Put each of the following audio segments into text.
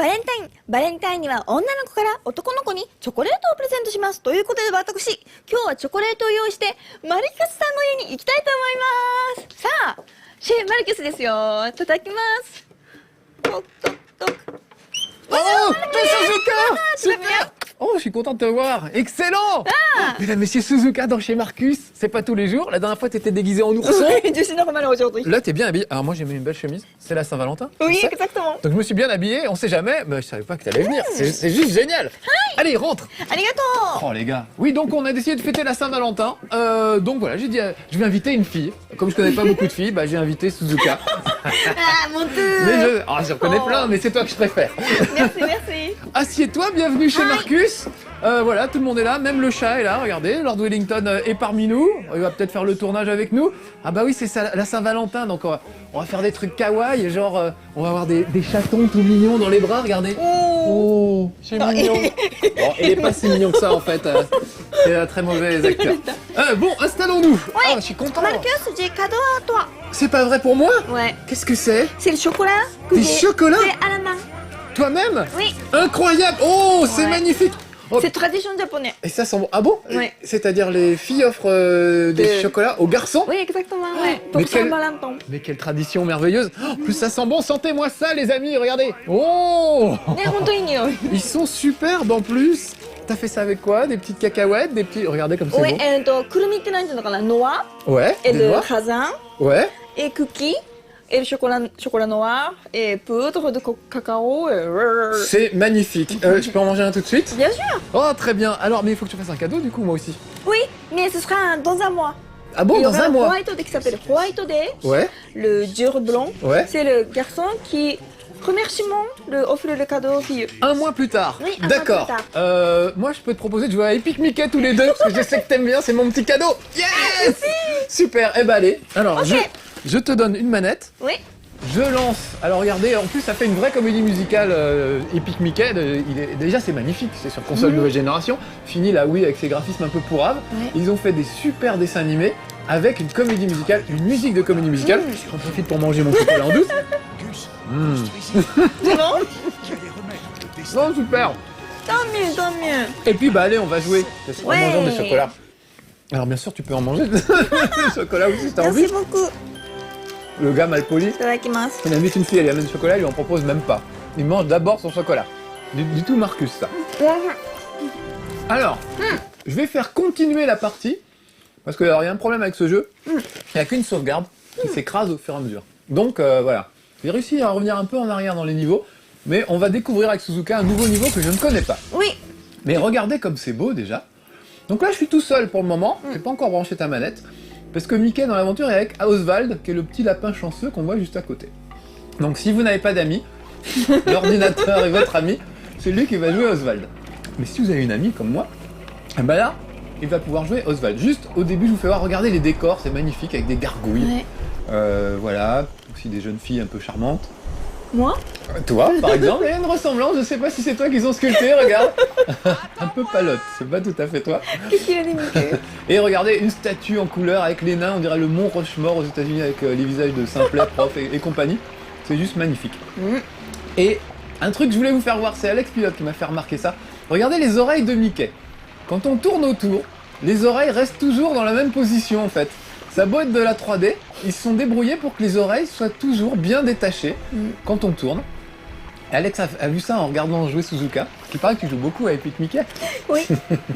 バレンタインには女の子から男の子にチョコレートをプレゼントします。ということで私、今日はチョコレートを用意して、マルキュスさんの家に行きたいと思います。さあ、シェフマルキュスですよ。いただきます。トクトクトク。Oh, Suzuka! Super! Oh, je suis content de te voir. Excellent! Mesdames, messieurs, Suzuka dans chez Marcus. C'est pas tous les jours. La dernière fois, t'étais déguisé en ourson. Je suis normale aujourd'hui. Là, t'es bien habillé. Alors, moi, j'ai mis une belle chemise. C'est la Saint-Valentin. Oui, tu sais. exactement. Donc, je me suis bien habillé. On sait jamais. Mais je savais pas que t'allais venir. C'est juste génial. Allez, rentre. Arigato. Oh, les gars. Oui, donc, on a décidé de fêter la Saint-Valentin. Donc, voilà, j'ai dit, je vais inviter une fille. Comme je connais pas beaucoup de filles, bah, j'ai invité Suzuka. Ah, mon Dieu. Mais j'en connais plein, mais c'est toi que je préfère. Merci, merci. Assieds-toi, bienvenue chez Marcus. Voilà, tout le monde est là, même le chat est là, regardez, Lord Wellington est parmi nous, il va peut-être faire le tournage avec nous. Ah bah oui, c'est ça, la Saint-Valentin, donc on va faire des trucs kawaii, genre on va avoir des chatons tout mignons dans les bras, regardez. Oh, c'est mignon. Bon, il est pas si mignon que ça en fait, c'est un très mauvais acteur. Bon, installons-nous. Ah, je suis content. Marcus, j'ai cadeau à toi. C'est pas vrai pour moi? Ouais. Qu'est-ce que c'est? C'est le chocolat que Des j'ai chocolats fait à la main. Toi-même? Oui. Incroyable. Oh, c'est Ouais. magnifique. Oh. C'est tradition japonaise. Et ça sent bon. Ah bon? Ouais. C'est-à-dire les filles offrent des chocolats aux garçons? Oui, exactement. Ouais. Pour Mais quel- Saint-Valentin. Mais quelle tradition merveilleuse! Oh, plus ça sent bon, sentez-moi ça les amis, regardez! Oh! ね、本当にいい匂い。 Ils sont superbes en plus! T'as fait ça avec quoi? Des petites cacahuètes? Des petits... Regardez comme c'est Ouais, beau! くるみって何ていうのかな、ノア Ouais, et des le noix? raisin Ouais! et cookies et le chocolat noir et poudre de cacao. C'est magnifique! Je peux en manger un tout de suite? Bien sûr. Oh, très bien! Alors, mais il faut que tu fasses un cadeau du coup, moi aussi! Oui, mais ce sera dans un mois. Ah bon, Il y dans aura un le mois? White Day qui s'appelle White Day. Ouais! Le jour blanc. Ouais! C'est le garçon qui remerciement offre le cadeau aux filles. Un mois plus tard. Oui, un mois D'accord. plus tard. Moi, je peux te proposer de jouer à Epic Mickey tous les deux, parce que je sais que t'aimes bien, c'est mon petit cadeau. Yes. Super. Eh ben allez. Alors, Ok. je te donne une manette. Oui. Je lance. Alors regardez, en plus ça fait une vraie comédie musicale Epic Mickey. Déjà c'est magnifique, c'est sur console nouvelle génération. Fini la Wii avec ses graphismes un peu pourraves. Ouais. Ils ont fait des super dessins animés avec une comédie musicale, une musique de comédie musicale. J'en profite pour manger mon chocolat en douce. C'est bon? Non, super. Tant mieux, tant mieux. Et puis bah allez, on va jouer en Ouais. mangeant des chocolats. Alors bien sûr, tu peux en manger des chocolats aussi si t'as envie. Merci beaucoup. Le gars mal poli, いただきます。 il invite une fille, elle lui amène du chocolat, il lui en propose même pas. Il mange d'abord son chocolat. Du tout Marcus ça. Alors, je vais faire continuer la partie, parce qu'il y a un problème avec ce jeu, il n'y a qu'une sauvegarde qui s'écrase au fur et à mesure. Donc voilà, j'ai réussi à revenir un peu en arrière dans les niveaux, mais on va découvrir avec Suzuka un nouveau niveau que je ne connais pas. Oui. Mais regardez comme c'est beau déjà. Donc là je suis tout seul pour le moment, j'ai pas encore branché ta manette, parce que Mickey dans l'aventure est avec Oswald, qui est le petit lapin chanceux qu'on voit juste à côté. Donc si vous n'avez pas d'amis, l'ordinateur est votre ami, c'est lui qui va jouer Oswald. Mais si vous avez une amie comme moi, eh ben là, il va pouvoir jouer Oswald. Juste au début je vous fais voir, regardez les décors, c'est magnifique avec des gargouilles. Ouais. Voilà, aussi des jeunes filles un peu charmantes. Moi? Toi, par exemple, il y a une ressemblance, je sais pas si c'est toi qu'ils ont sculpté, regarde. Un peu palote, c'est pas tout à fait toi. Qu'est-ce qu'il a dit, Mickey? Et regardez, une statue en couleur avec les nains, on dirait le mont Rushmore aux États-Unis avec les visages de Simplet, Prof et compagnie. C'est juste magnifique. Et un truc que je voulais vous faire voir, c'est Alex Pilote qui m'a fait remarquer ça. Regardez les oreilles de Mickey. Quand on tourne autour, les oreilles restent toujours dans la même position en fait. Ça a beau être de la 3D, ils se sont débrouillés pour que les oreilles soient toujours bien détachées quand on tourne. Et Alex a vu ça en regardant jouer Suzuka, qui paraît que tu joues beaucoup à Epic Mickey. Oui,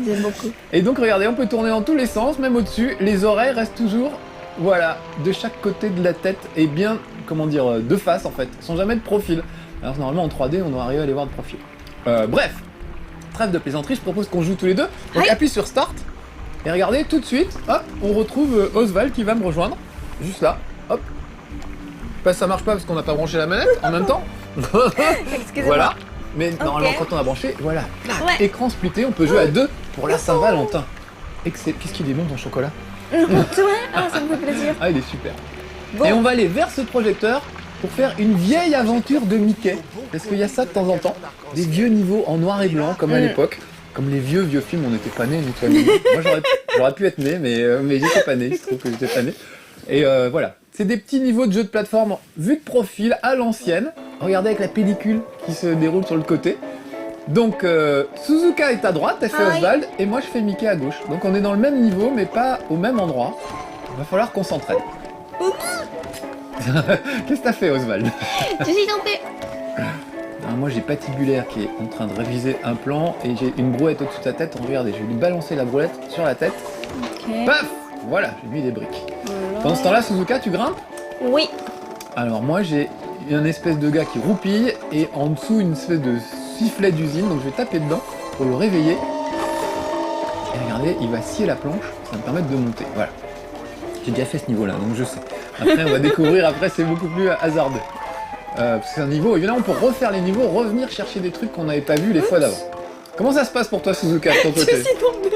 j'aime beaucoup. Et donc regardez, on peut tourner dans tous les sens, même au-dessus, les oreilles restent toujours, voilà, de chaque côté de la tête et bien, comment dire, de face en fait, sans jamais de profil. Alors normalement en 3D, on doit arriver à les voir de profil. Bref, trêve de plaisanterie, je propose qu'on joue tous les deux. Donc Oui. appuie sur Start, et regardez, tout de suite, hop, on retrouve Oswald qui va me rejoindre, juste là, hop. Bah, ça marche pas parce qu'on n'a pas branché la manette en même temps. Excusez-moi. Voilà. Mais normalement, quand on a branché, voilà, clac, Ouais. écran splitté, on peut jouer à deux pour la Saint-Valentin. Qu'est-ce qu'il est bon ton chocolat? C'est vrai? Ah, ça me fait plaisir. Ah, il est super. Bon. Et on va aller vers ce projecteur pour faire une vieille aventure de Mickey. Parce qu'il y a ça de temps en temps, des vieux niveaux en noir et blanc, comme à l'époque. Comme les vieux films, on n'était pas nés, ni toi ni moi. Moi, j'aurais pu être né, mais j'étais pas né, il se trouve que j'étais pas né. Et voilà, c'est des petits niveaux de jeux de plateforme vus de profil à l'ancienne. regardez avec la pellicule qui se déroule sur le côté. Donc Suzuka est à droite, elle fait Aïe. Oswald, et moi je fais Mickey à gauche. Donc on est dans le même niveau, mais pas au même endroit. Il va falloir qu'on s'entraîne. Oups, Qu'est-ce que t'as fait, Oswald? je suis tombée. Alors, moi j'ai Patibulaire qui est en train de réviser un plan, et j'ai une brouette au-dessus de sa tête. Regardez, je vais lui balancer la brouette sur la tête. Ok. Paf! Voilà, j'ai mis des briques. Voilà. Pendant ce temps-là, Suzuka, tu grimpes? Oui. Alors moi j'ai un espèce de gars qui roupille, et en dessous une espèce de sifflet d'usine, donc je vais taper dedans pour le réveiller. Et regardez, il va scier la planche, ça va me permettre de monter. Voilà. J'ai déjà fait ce niveau-là, donc je sais. Après, on va découvrir, après c'est beaucoup plus hasardeux. Parce que c'est un niveau, évidemment, pour refaire les niveaux, revenir chercher des trucs qu'on n'avait pas vus les fois d'avant. Comment ça se passe pour toi, Suzuka, de ton Je côté? suis tombée.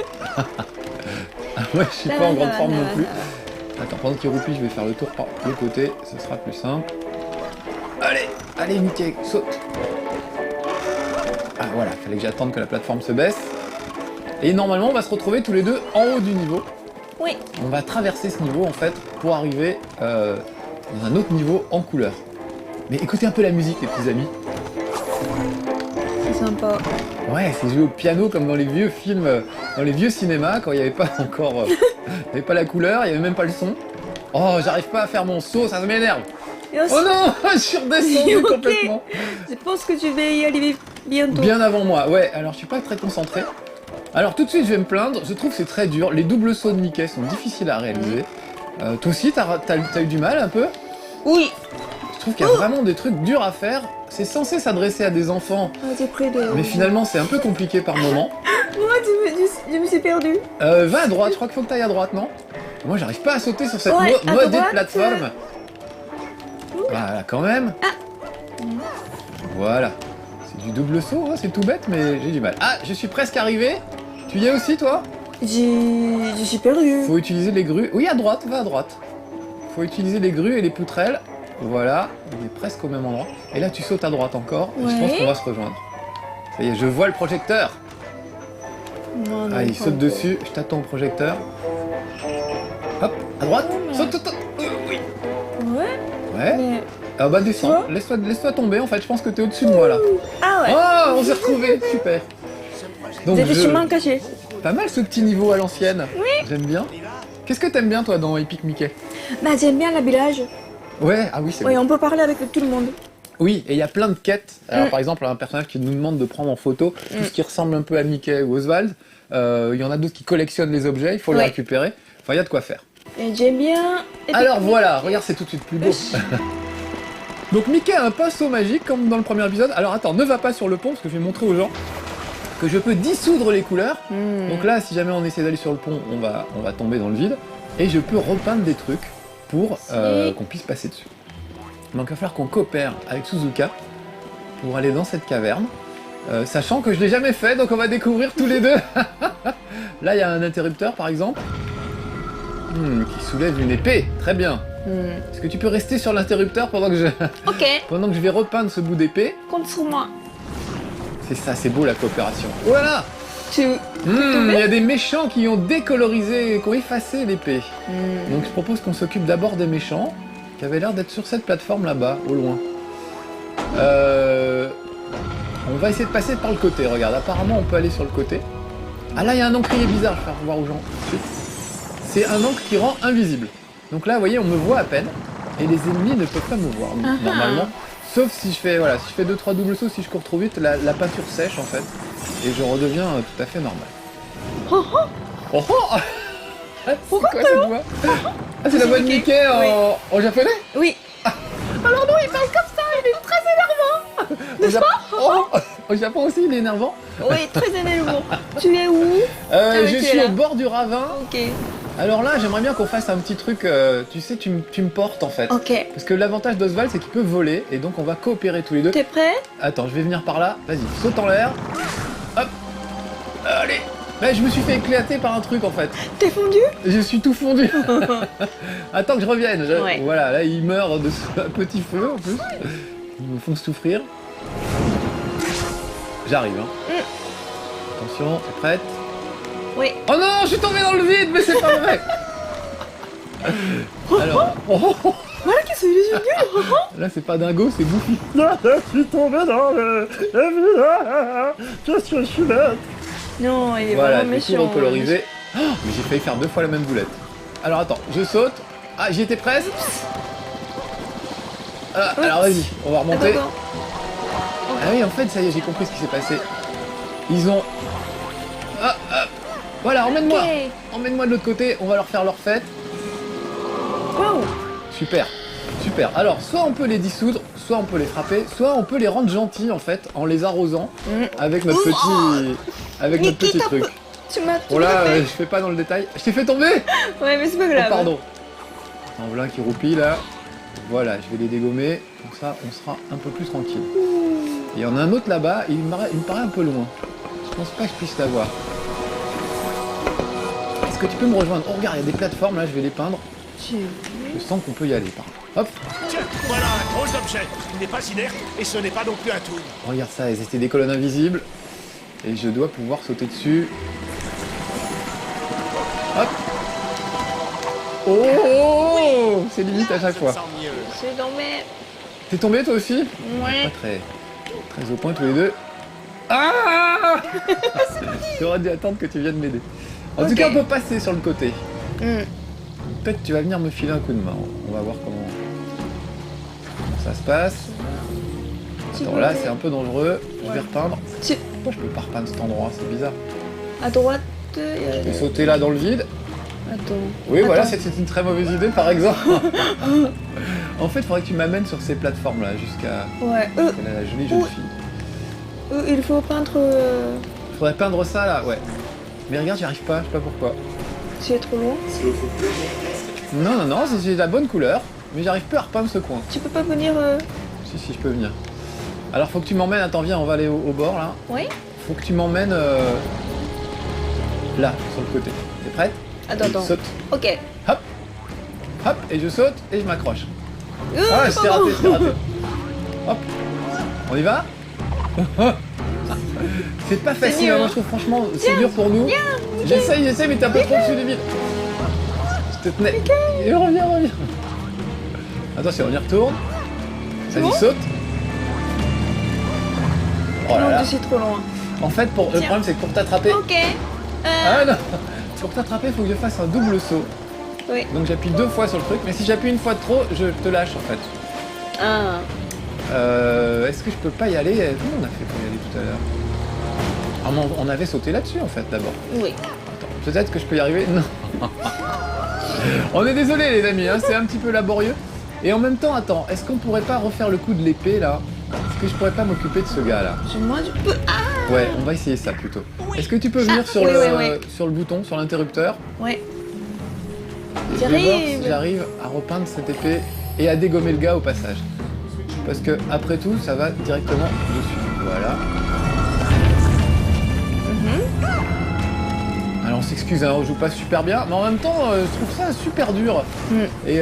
Moi, je suis Ça pas va, en ça grande va, forme ça non va, plus. ça va. Attends, pendant qu'il roupille, je vais faire le tour par le côté, ce sera plus simple. Allez, allez Mickey, saute. Ah voilà, fallait que j'attende que la plateforme se baisse. Et normalement, on va se retrouver tous les deux en haut du niveau. Oui. On va traverser ce niveau en fait pour arriver dans un autre niveau en couleur. Mais écoutez un peu la musique, les petits amis. C'est sympa. Ouais, c'est joué au piano comme dans les vieux films, dans les vieux cinémas, quand il n'y avait pas encore, il y avait pas la couleur, il n'y avait même pas le son. Oh, j'arrive pas à faire mon saut, ça m'énerve. Et aussi, Oh non, je suis redescendu Ok. complètement. je pense que tu vas y arriver bientôt. Bien avant moi, ouais, alors je suis pas très concentré. Alors tout de suite je vais me plaindre, je trouve que c'est très dur, les doubles sauts de Mickey sont difficiles à réaliser. Toi aussi t'as eu du mal un peu? Oui. Je trouve qu'il y a vraiment des trucs durs à faire, c'est censé s'adresser à des enfants, Ah, t'es près de... mais finalement c'est un peu compliqué par moment. Moi, je me suis perdue. Va à droite, je crois qu'il faut que t'ailles à droite, non? Moi j'arrive pas à sauter sur cette Ouais, à modée droite. plateforme. Voilà, quand même. Voilà. C'est du double saut, hein, c'est tout bête, mais j'ai du mal. Ah, je suis presque arrivé. Tu y es aussi, toi? Je suis perdue. Faut utiliser les grues. Oui, à droite, va à droite. Faut utiliser les grues et les poutrelles. Voilà, on est presque au même endroit. Et là, tu sautes à droite encore. Et je pense Ouais. qu'on va se rejoindre. Ça y est, je vois le projecteur. Non, non, Allez, pas saute encore. dessus. Je t'attends au projecteur. Hop, à droite. Ouais. Saute, saute, saute. Oui. Ouais, Ouais. mais... Ah bah descends. Tu Laisse-toi tomber. En fait, je pense que t'es au-dessus de moi là. Ah ouais. Oh, on s'est retrouvés. Super. Donc, J'ai des chemins cachés. pas mal ce petit niveau à l'ancienne. Oui. J'aime bien. Qu'est-ce que t'aimes bien toi dans Epic Mickey? Bah, j'aime bien l'habillage. Ouais, ah oui, c'est Oui, bon. on peut parler avec tout le monde. Oui, et il y a plein de quêtes. Alors Mm. par exemple, un personnage qui nous demande de prendre en photo tout ce qui ressemble un peu à Mickey ou Oswald. Il y en a d'autres qui collectionnent les objets, il faut les Ouais. récupérer. Enfin, il y a de quoi faire. Et j'aime bien... Alors voilà, regarde, c'est tout de suite plus beau. Donc Mickey a un pinceau magique comme dans le premier épisode. Alors attends, ne va pas sur le pont parce que je vais montrer aux gens que je peux dissoudre les couleurs. Donc là, si jamais on essaie d'aller sur le pont, on va tomber dans le vide. Et je peux repeindre des trucs pour qu'on puisse passer dessus. Donc il va falloir qu'on coopère avec Suzuka pour aller dans cette caverne. Sachant que je l'ai jamais fait, donc on va découvrir tous les deux. Là, il y a un interrupteur par exemple. Qui soulève une épée. Très bien. Est-ce que tu peux rester sur l'interrupteur pendant que je vais repeindre ce bout d'épée? Compte sur moi. C'est ça, c'est beau la coopération. Voilà. Tu... Il y a des méchants qui ont décolorisé, qui ont effacé l'épée. Donc je propose qu'on s'occupe d'abord des méchants, qui avaient l'air d'être sur cette plateforme là-bas, au loin. On va essayer de passer par le côté, regarde, apparemment on peut aller sur le côté. Ah là, il y a un encrier bizarre, je vais faire voir aux gens. C'est un encre qui rend invisible. Donc là, vous voyez, on me voit à peine, et les ennemis ne peuvent pas me voir, normalement. Sauf si je fais 2-3 doubles sauts, si je cours trop vite, la peinture sèche en fait, et je redeviens tout à fait normal. Oh, oh. Oh oh C'est quoi cette voix? Ah, c'est la voix de Mickey en japonais? Oui. Alors non, il parle comme ça, il est très énervant. Au Japon, au Japon aussi, il est énervant. Oui, très énervant. Tu es où? Je tu es suis là. au bord du ravin. Ok. Alors là, j'aimerais bien qu'on fasse un petit truc, tu sais, tu me portes en fait. Ok. Parce que l'avantage d'Oswald, c'est qu'il peut voler, et donc on va coopérer tous les deux. T'es prêt? Attends, je vais venir par là. Vas-y, saute en l'air. Hop. Allez. Mais je me suis fait éclater par un truc en fait. T'es fondu? Je suis tout fondu. Attends que je revienne. Ouais. Voilà, là il meurt de ce petit feu en plus. Ils me font souffrir. J'arrive. Hein. Attention, t'es prête? Oui. Oh non, je suis tombé dans le vide, mais c'est pas vrai. Alors, Marcus, il est génial. Là, c'est pas dingo, c'est Goofy. Là, je suis tombé dans le... Qu'est-ce que je suis bête. Non, il est Voilà, vraiment j'ai tout méchant. recolorisé. Oh, mais j'ai failli faire 2 fois la même boulette. Alors attends, je saute. Ah, j'y étais presque. Ah, alors vas-y, on va remonter. Attends, Ah oui, en fait, ça y est, j'ai compris ce qui s'est passé. Ils ont... Ah, ah. Voilà, emmène-moi. Ok. Emmène-moi de l'autre côté, on va leur faire leur fête. Wow. Super, super. Alors, soit on peut les dissoudre, soit on peut les frapper, soit on peut les rendre gentils, en fait, en les arrosant avec notre petit... Avec notre petit truc. Tu m'as Bon là, je fais pas dans le détail. Je t'ai fait tomber. Ouais, mais c'est pas Oh, grave. pardon. En voilà qui roupille là. Voilà, je vais les dégommer. Comme ça, on sera un peu plus tranquille. Et il y en a un autre là-bas. Il me paraît un peu loin. Je pense pas que je puisse l'avoir. Est-ce que tu peux me rejoindre? Oh, regarde, il y a des plateformes là. Je vais les peindre. Je sens qu'on peut y aller par là. Hop. Tiens, voilà un drôle d'objet. Il n'est pas inerte et ce n'est pas non plus un tour. Regarde ça, c'était des colonnes invisibles. Et je dois pouvoir sauter dessus. Hop. Oh, c'est limite à chaque fois. Sans mieux. Je suis tombée. T'es tombé toi aussi? Ouais. Pas très au point tous les deux. Ah J'aurais dû attendre que tu viennes m'aider. En tout Ok. cas, on peut passer sur le côté. Hmm. Peut-être tu vas venir me filer un coup de main. On va voir comment ça se passe. Attends, là, c'est un peu dangereux. Je vais repeindre. Tu- Je peux pas repeindre cet endroit, c'est bizarre. À droite. Je vais sauter là dans le vide. Attends. Oui, voilà, Attends. c'est une très mauvaise idée, par exemple. En fait, il faudrait que tu m'amènes sur ces plateformes-là, jusqu'à Ouais. la jolie jeune fille. Il faut peindre. Faudrait peindre ça, là, ouais. Mais regarde, j'y arrive pas, je sais pas pourquoi. Tu es trop loin. Non, non, non, c'est la bonne couleur, mais j'arrive plus à repeindre ce coin. Tu peux pas venir. Si, je peux venir. Alors, faut que tu m'emmènes, attends, viens, on va aller au bord, là. Oui. Faut que tu m'emmènes là, sur le côté. T'es prête? Attends, attends. Saute. Ok. Hop, hop, et je saute, et je m'accroche. Ah, je t'ai pardon. raté, je t'ai raté. Hop, on y va? C'est pas facile, dur, hein, moi hein. je trouve franchement, c'est dur pour nous. J'essaye, mais t'es un peu trop dessus du vide. Je te tenais. Et reviens. Attention, on y retourne. Vas-y, bon saute. Oh là Non, là. je suis trop loin. En fait, le Tiens. problème c'est que pour t'attraper... Ok. Ah non. Pour t'attraper, il faut que je fasse un double saut. Oui. Donc j'appuie 2 fois sur le truc, mais si j'appuie une fois de trop, je te lâche en fait. Ah. Est-ce que je peux pas y aller? Comment on a fait pour y aller tout à l'heure? Ah, mais on avait sauté là-dessus en fait d'abord. Oui. Attends, peut-être que je peux y arriver? Non. On est désolé les amis, hein, c'est un petit peu laborieux. Et en même temps, attends, est-ce qu'on pourrait pas refaire le coup de l'épée là? Est-ce que je pourrais pas m'occuper de ce gars là? Moi, je peux. Ah. Ouais, on va essayer ça plutôt. Est-ce que tu peux venir sur, Oui, le, oui, oui. sur le bouton, sur l'interrupteur? Ouais. Et je vais voir J'arrive. si j'arrive à repeindre cette épée et à dégommer le gars au passage. Parce que après tout, ça va directement dessus. Voilà. Alors on s'excuse, hein, on joue pas super bien, mais en même temps, je trouve ça super dur. Et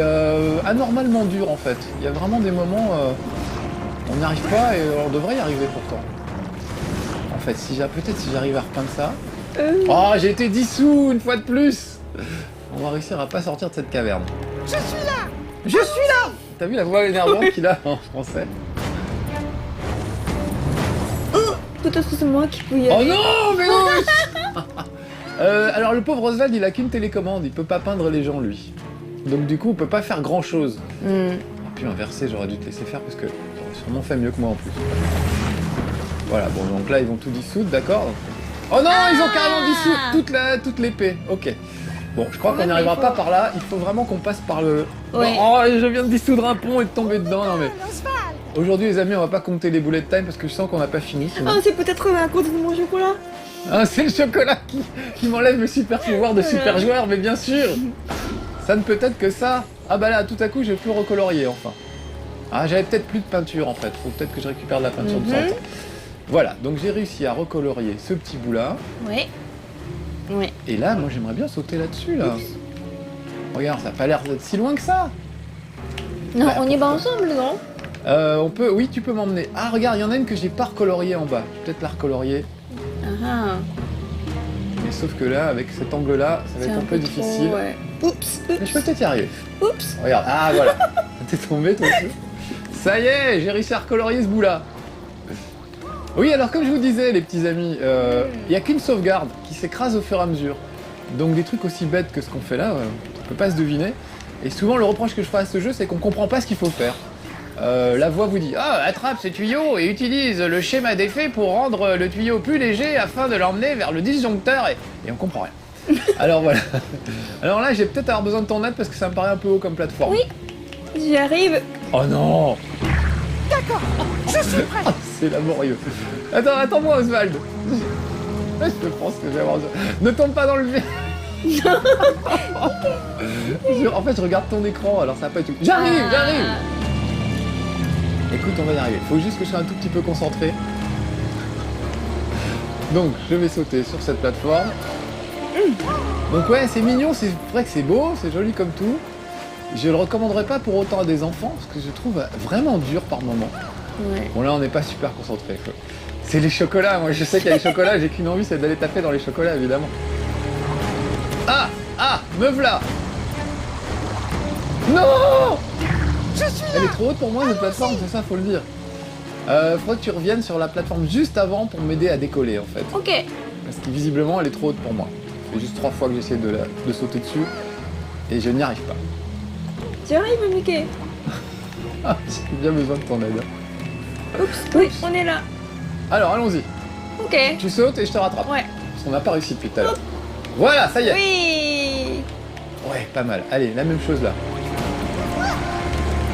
anormalement dur en fait. Il y a vraiment des moments, on n'y arrive pas et on devrait y arriver pourtant. En fait, peut-être si j'arrive à repeindre ça. Oh, j'ai été dissous une fois de plus. On va réussir à pas sortir de cette caverne. Je suis là. Je suis là. T'as vu la voix énervante qu'il a en français? Peut-être que c'est moi qui peux y Oh aller. non, mais non. Alors le pauvre Oswald, il a qu'une télécommande, il peut pas peindre les gens lui. Donc du coup, on peut pas faire grand chose. Puis inversé, j'aurais dû te laisser faire parce que t'aurais sûrement fait mieux que moi en plus. Voilà, bon donc là ils vont tout dissoudre, d'accord. Oh non, ils ont carrément dissout toute l'épée. Ok. Bon, je crois qu'on n'y arrivera pas par là. Il faut vraiment qu'on passe par le. Ouais. Oh, je viens de dissoudre un pont et de tomber dedans. Non mais. Aujourd'hui les amis, on va pas compter les bullet time parce que je sens qu'on n'a pas fini. Sinon. Ah, c'est peut-être à cause de mon chocolat. Ah, c'est le chocolat qui m'enlève mes super pouvoirs de super joueur, mais bien sûr. Ça ne peut être que ça. Ah bah là, tout à coup, j'ai pu recolorier enfin. Ah, j'avais peut-être plus de peinture en fait. Faut peut-être que je récupère de la peinture de temps. Voilà, donc j'ai réussi à recolorier ce petit bout là. Ouais. Ouais. Et là, moi j'aimerais bien sauter là-dessus là. Regarde, ça a pas l'air d'être si loin que ça. Non, Bah, on y va ensemble, non? On peut, oui, tu peux m'emmener. Ah, regarde, il y en a une que j'ai pas recoloriée en bas. Je vais peut-être la recolorier. Ah. Mais sauf que là, avec cet angle là, ça va C'est être un peu trop, difficile. ouais. Oups. Mais je peux peut-être y arriver. Oups. Regarde, ah voilà. T'es tombé toi aussi. Ça y est, j'ai réussi à recolorier ce bout-là. Oui, alors comme je vous disais, les petits amis, il n'y a qu'une sauvegarde qui s'écrase au fur et à mesure. Donc des trucs aussi bêtes que ce qu'on fait là, on peut pas se deviner. Et souvent, le reproche que je fais à ce jeu, c'est qu'on comprend pas ce qu'il faut faire. La voix vous dit « Ah, attrape ce tuyau et utilise le schéma d'effet pour rendre le tuyau plus léger afin de l'emmener vers le disjoncteur. » Et on comprend rien. Alors voilà. Alors là, j'ai peut-être avoir besoin de ton aide parce que ça me paraît un peu haut comme plateforme. Oui, j'y arrive. Oh non! D'accord, je suis prêt. Ah, c'est laborieux. Attends-moi Oswald. Je prends ce que j'ai à voir. Ne tombe pas dans le vide. En fait, je regarde ton écran, alors ça va pas être tout. J'arrive. Écoute, on va y arriver. Faut juste que je sois un tout petit peu concentré. Donc, je vais sauter sur cette plateforme. Donc ouais, c'est mignon, c'est vrai que c'est beau, c'est joli comme tout. Je le recommanderais pas pour autant à des enfants, parce que je trouve vraiment dur par moment. Ouais. Bon là, on n'est pas super concentré. Quoi. C'est les chocolats, moi je sais qu'il y a les chocolats, j'ai qu'une envie, c'est d'aller taper dans les chocolats, évidemment. Ah, me v'là. Non! Je suis Elle là. est trop haute pour moi cette plateforme, c'est ça, faut le dire. Faudrait que tu reviennes sur la plateforme juste avant pour m'aider à décoller en fait. Ok. Parce que visiblement elle est trop haute pour moi. C'est juste 3 fois que j'essaie de sauter dessus et je n'y arrive pas. J'y arrive, Mickey. Ah, j'ai bien besoin de ton aide. Oups, oui, on est là. Alors allons-y. Ok. Tu sautes et je te rattrape. Ouais. Parce qu'on n'a pas réussi depuis tout à l'heure. Voilà, ça y est. Oui. Ouais, pas mal. Allez, la même chose là.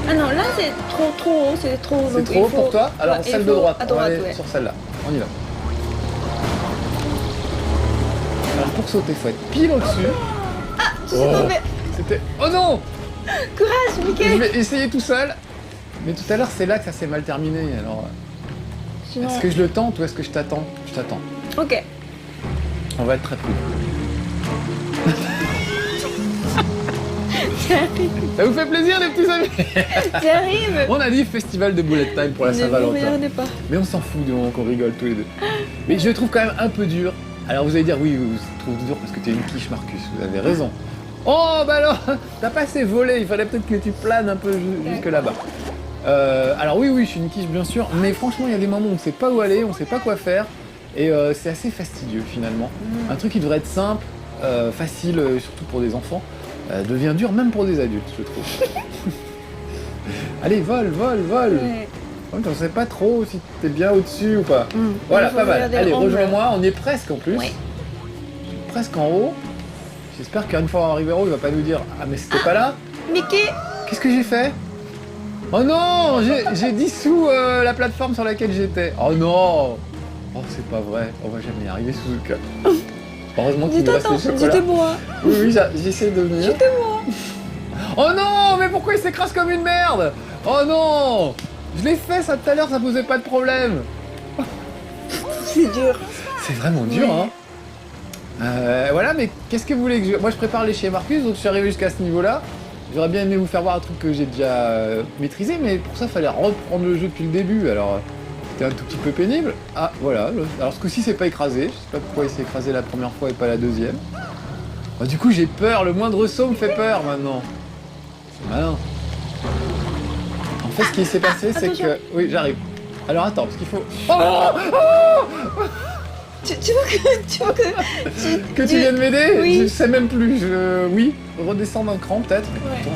Ah non, là c'est trop haut, c'est trop. C'est donc trop il haut faut- pour toi? Alors ouais, celle il de faut droite. À On va droite, aller ouais. sur celle-là. On y va. Alors pour sauter, faut être pile au-dessus. Ah, je suis Oh. tombée. C'était... Oh non! Courage, Je Mickey. vais essayer tout seul. Mais tout à l'heure, c'est là que ça s'est mal terminé. Alors, Sinon- est-ce que je le tente ou est-ce que je t'attends? Je t'attends. Ok. On va être très prudent. J'arrive. Ça vous fait plaisir, les petits amis? J'arrive. On a dit festival de bullet time pour la Ne vous Saint-Valentin. regardez pas. Mais on s'en fout du moment qu'on rigole tous les deux. Mais je le trouve quand même un peu dur. Alors vous allez dire, oui, vous trouvez dur parce que t'es une quiche, Marcus. Vous avez raison. Oh, bah alors, t'as pas assez volé. Il fallait peut-être que tu planes un peu jusque là-bas. Alors oui, je suis une quiche, bien sûr. Mais franchement, il y a des moments où on sait pas où aller, on sait pas quoi faire. Et c'est assez fastidieux, finalement. Un truc qui devrait être simple, facile, surtout pour des enfants, devient dur même pour des adultes, je trouve. Allez, vole. Ouais. On sait pas trop si t'es bien au-dessus ou pas. Mm. Voilà, Il faut pas mal. regarder Allez, le angle. rejoins-moi, on y est presque en plus. Oui. Presque en haut. J'espère qu'une fois arrivé en haut, il va pas nous dire « Ah, mais c'était pas là Mickey. ?» Qu'est-ce que j'ai fait? Oh non, j'ai dissous la plateforme sur laquelle j'étais. Oh non. Oh, c'est pas vrai. On va jamais y arriver, Suzuka. Heureusement qu'il Je nous reste t'attends, les je te chocolats. bois. Oui, j'essaie de venir. Je te bois. Oh non, mais pourquoi il s'écrase comme une merde? Oh non. Je l'ai fait ça tout à l'heure, ça posait pas de problème. C'est dur. C'est vraiment dur, Ouais. hein. Voilà, mais qu'est-ce que vous voulez que je... Moi, je prépare les chez Marcus, donc je suis arrivé jusqu'à ce niveau-là. J'aurais bien aimé vous faire voir un truc que j'ai déjà maîtrisé, mais pour ça, il fallait reprendre le jeu depuis le début, alors c'était un tout petit peu pénible. Ah, voilà. Alors, ce coup-ci, c'est pas écrasé. Je sais pas pourquoi il s'est écrasé la première fois et pas la deuxième. Oh, du coup, j'ai peur. Le moindre saut me fait peur, maintenant. C'est malin. En fait, ce qui s'est passé, c'est attention. que... Oui, j'arrive. Alors, attends, parce qu'il faut... Oh, Tu veux que que tu viennes m'aider? Oui. Je sais même plus. Oui, redescendre un cran peut-être. Mais Ouais. putain.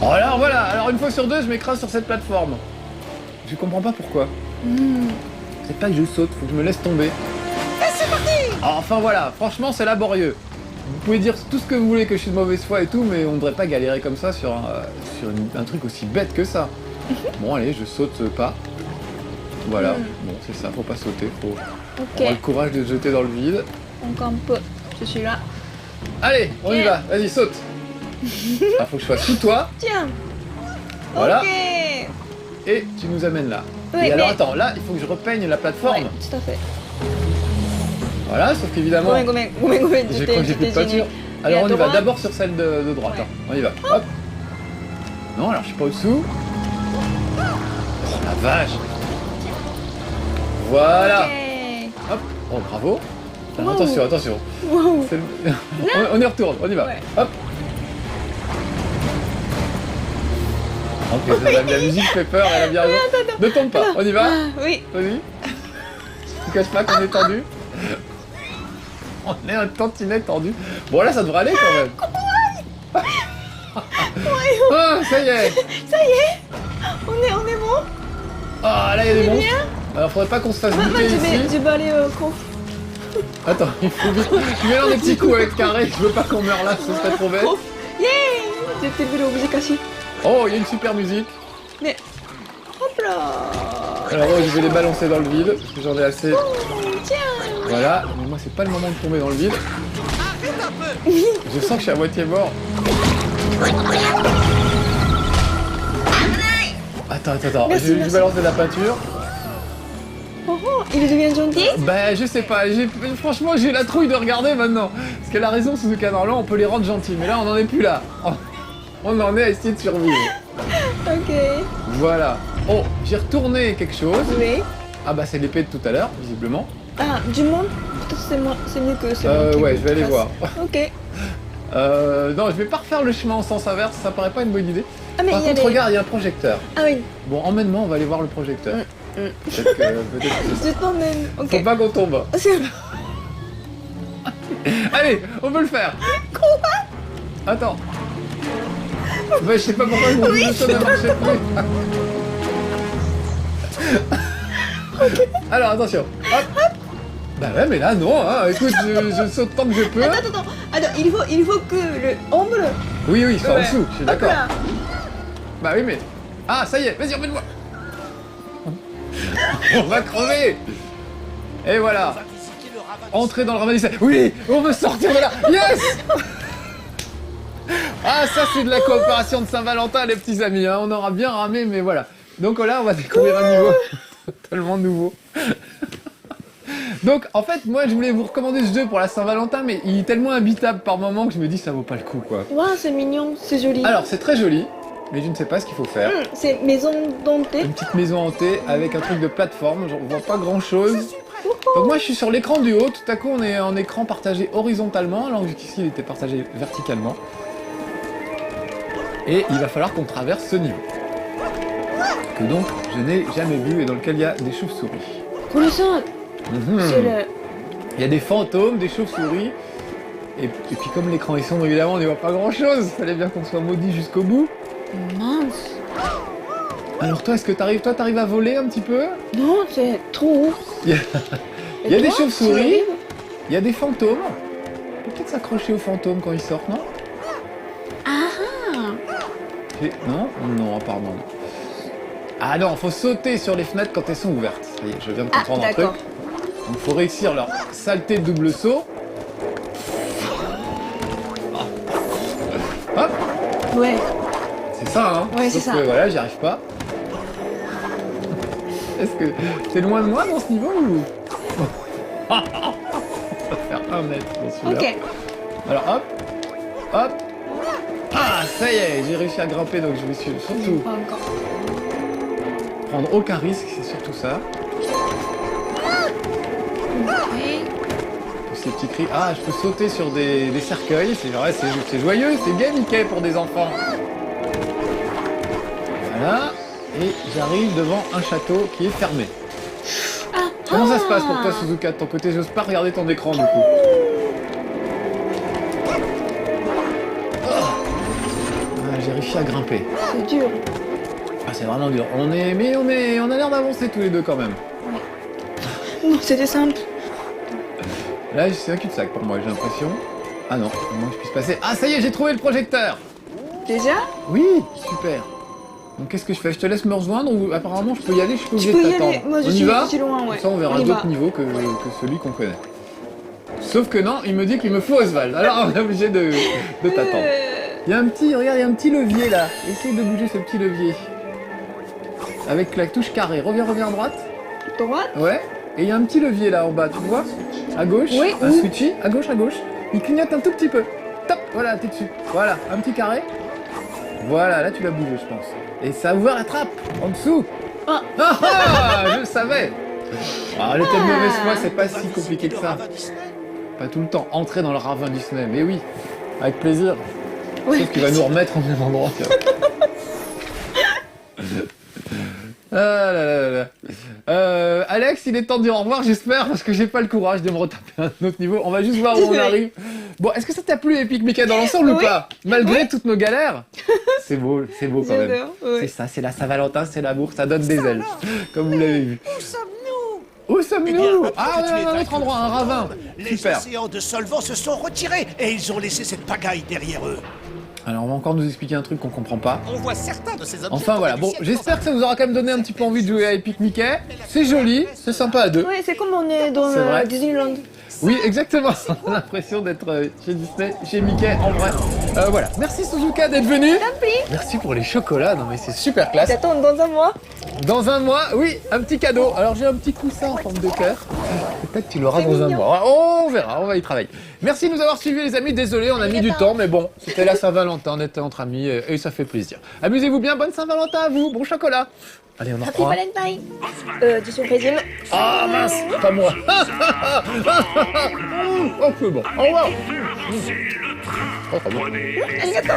Oh, alors voilà, alors une fois sur deux, je m'écrase sur cette plateforme. Je comprends pas pourquoi. C'est pas que je saute, faut que je me laisse tomber. Et c'est parti. Enfin voilà, franchement c'est laborieux. Vous pouvez dire tout ce que vous voulez que je suis de mauvaise foi et tout, mais on ne devrait pas galérer comme ça sur un truc aussi bête que ça. Bon allez, je saute pas. Voilà, bon c'est ça, faut pas sauter, faut avoir le Ok. courage de se jeter dans le vide. Encore un peu. Je suis là. Allez, on y Ok. va, vas-y saute. Ah, faut que je sois sous toi, Tiens. Voilà. Ok. et tu nous amènes là. Oui, et alors mais- attends, là il faut que je repeigne la plateforme. Ouais, tout à fait. Voilà, sauf qu'évidemment, Gomen, j'ai cru que j'ai plus de peinture. Alors Et à on y va droite. d'abord sur celle de droite, Ouais. hein. On y va. Hop. Non, alors je suis pas au-dessous. Oh la vache. Voilà. Ok. Hop. Oh bravo. Alors, Wow. attention, attention. Oui. Wow. C'est le- on y retourne, on y va. Ouais. Hop. Ok, la musique fait peur, elle a bien raison. Ne tombe pas, on y va. Ah, oui. Vas-y. Tu caches pas qu'on est tendu. On est un tantinet tendu. Bon là ça devrait aller quand même. Ah ça y est. Ça y est. On est bon. Ah là il y a des C'est monstres. bien. Alors faudrait pas qu'on se fasse Moi, buter je ici. vais aller au conf. Attends, il faut vite. Tu mets dans des petits coups avec carré, je veux pas qu'on meure là, ce serait trop bête. Yeah. J'étais vu l'objet caché. Oh, il y a une super musique. Mais. Hop là. Alors je vais les balancer dans le vide, parce que j'en ai assez. Oh, tiens. Voilà, mais moi c'est pas le moment de tomber dans le vide. Je sens que je suis à moitié mort. Attends, Merci, je merci. balance de la peinture. Oh, oh, il devient gentil. Bah je sais pas, franchement j'ai la trouille de regarder maintenant. Parce qu'elle a raison Suzuka, normalement on peut les rendre gentils, mais là on en est plus là. On en est à essayer de survivre. Ok. Voilà. Oh, j'ai retourné quelque chose. Oui. Ah bah c'est l'épée de tout à l'heure, visiblement. Ah, du monde. Peut-être c'est mieux que c'est moi qui Ouais, je vais aller fasse. voir. Ok. Non, je vais pas refaire le chemin en sens inverse, ça paraît pas une bonne idée. Ah, mais Par il y a contre, des... regarde, il y a un projecteur. Ah oui. Bon, emmène-moi, on va aller voir le projecteur. Peut-être que c'est ça. Je t'emmène. Ok. Faut pas qu'on tombe. C'est- Allez, on peut le faire. Attends. Bah, je sais pas pourquoi mon bouton ne marchait plus. Alors, attention. Hop. Bah ouais, mais là, non. Hein. Écoute, je saute tant que je peux. Attends. Il faut que le ombre. Oui, il soit en Ouais. dessous, je suis Hop d'accord. là. Bah oui, mais... Ah, ça y est, vas-y, emmène-moi. On va crever. Et voilà. Entrer dans le ramadissage. Oui, on veut sortir de là. Yes. Ah, ça c'est de la coopération de Saint-Valentin, les petits amis. Hein. On aura bien ramé, mais voilà. Donc là, on va découvrir un niveau totalement nouveau. Donc, en fait, moi, je voulais vous recommander ce jeu pour la Saint-Valentin, mais il est tellement imbitable par moment que je me dis ça vaut pas le coup, quoi. Waouh, c'est mignon, c'est joli. Alors, c'est très joli, mais je ne sais pas ce qu'il faut faire. C'est maison dentée. Une petite maison hantée avec un truc de plateforme, j'en vois pas grand chose. Donc moi je suis sur l'écran du haut, tout à coup on est en écran partagé horizontalement, alors jusqu'ici il était partagé verticalement. Et il va falloir qu'on traverse ce niveau. Que donc je n'ai jamais vu et dans lequel il y a des chauves-souris. Connaissant. C'est le... Il y a des fantômes, des chauves-souris. Et puis comme l'écran est sombre évidemment on n'y voit pas grand chose, il fallait bien qu'on soit maudit jusqu'au bout. Mince. Alors toi est-ce que t'arrives à voler un petit peu? Non, c'est trop haut. Il y a, il y a Et des toi, chauves-souris, tu arrives il y a des fantômes. On peut peut-être s'accrocher aux fantômes quand ils sortent, non? Non, apparemment non. Ah non, faut sauter sur les fenêtres quand elles sont ouvertes. Ça y est, je viens de comprendre un truc. d'accord. Donc faut réussir leur saleté de double saut. Hop, Ouais. c'est ça, hein. Ouais, c'est Sauf ça. que voilà, j'y arrive pas. Est-ce que t'es loin de moi dans ce niveau ou... On va faire 1 mètre dans celui-là. Ok. Alors hop. Ah, ça y est, j'ai réussi à grimper, donc je vais surtout Pas encore. prendre aucun risque, c'est surtout ça. Ok. Tous ces petits cris. Ah, je peux sauter sur des cercueils, c'est vrai, c'est joyeux, c'est bien Mickey pour des enfants. Voilà, et j'arrive devant un château qui est fermé. Comment ça se passe pour toi, Suzuka, de ton côté? J'ose pas regarder ton écran, du coup. Ah, j'ai réussi à grimper. C'est dur. Ah, c'est vraiment dur. On a l'air d'avancer tous les deux quand même. Non, c'était simple. Là, c'est un cul-de-sac pour moi, j'ai l'impression. Ah non, moi je puisse passer. Ah, ça y est, j'ai trouvé le projecteur. Déjà? Oui, super. Donc qu'est-ce que je fais? Je te laisse me rejoindre ou apparemment je peux y aller, je suis pas Tu obligé peux de y t'attendre. aller. Moi, On y va? je suis loin, ouais. Comme ça, on verra On y d'autres va. niveaux que celui qu'on connaît. Sauf que non, il me dit qu'il me faut Oswald. Alors on est obligé de t'attendre. Il y a un petit, regarde, il y a un petit levier là. Essaye de bouger ce petit levier. Avec la touche carré. Reviens à droite. Droite? Ouais. Et il y a un petit levier là en bas, tu vois? À gauche. Oui, Un où? switchy. À gauche. Il clignote un tout petit peu. Top. Voilà, t'es dessus. Voilà, un petit carré. Voilà, là tu l'as bougé, je pense. Et ça a ouvert la trappe en dessous. Ah. Ah, je le savais. Ah, le thème de mauvaise foi, c'est pas si compliqué que ça. pas tout le temps. Entrer dans le ravin Disney, mais oui, avec plaisir. Ouais, Sauf qu'il va nous remettre au même endroit. tiens. Ah là là là là. Alex, il est temps de dire au revoir, j'espère, parce que j'ai pas le courage de me retaper à un autre niveau. On va juste voir où on arrive. Bon, est-ce que ça t'a plu, Epic Mickey, dans l'ensemble ou Oui. pas? Malgré toutes nos galères. C'est beau quand même. J'adore, ouais. C'est ça, c'est la Saint-Valentin, c'est l'amour, ça donne des ailes. Comme vous l'avez vu. Où sommes-nous? Où Eh sommes-nous? bien, Ah, on est dans un autre endroit, un ravin. Les Super. océans de solvants se sont retirés et ils ont laissé cette pagaille derrière eux. Alors, on va encore nous expliquer un truc qu'on comprend pas. On voit certains de ces objets. Enfin voilà, bon, j'espère que ça vous aura quand même donné un petit peu envie de jouer à Epic Mickey. C'est joli, c'est sympa à deux. Ouais, c'est comme on est dans C'est vrai. Disneyland. Oui, exactement. On a l'impression d'être chez Disney, chez Mickey, en vrai. Voilà. Merci Suzuka d'être venu. Merci pour les chocolats. Non mais c'est super classe. J'attends dans un mois. Dans un mois, oui, un petit cadeau. Alors j'ai un petit coussin en forme de cœur. Peut-être que tu l'auras dans un mois. On verra, on va y travailler. Merci de nous avoir suivis les amis. Désolé, on a mis du temps, mais bon, c'était la Saint-Valentin, on était entre amis et ça fait plaisir. Amusez-vous bien, bonne Saint-Valentin à vous, bon chocolat. Allez, on en Happy reprend un. Valentine. Édition régime. Ah mince, pas moi. Oh, c'est bon. Au revoir. Oh, très bon. Arigato.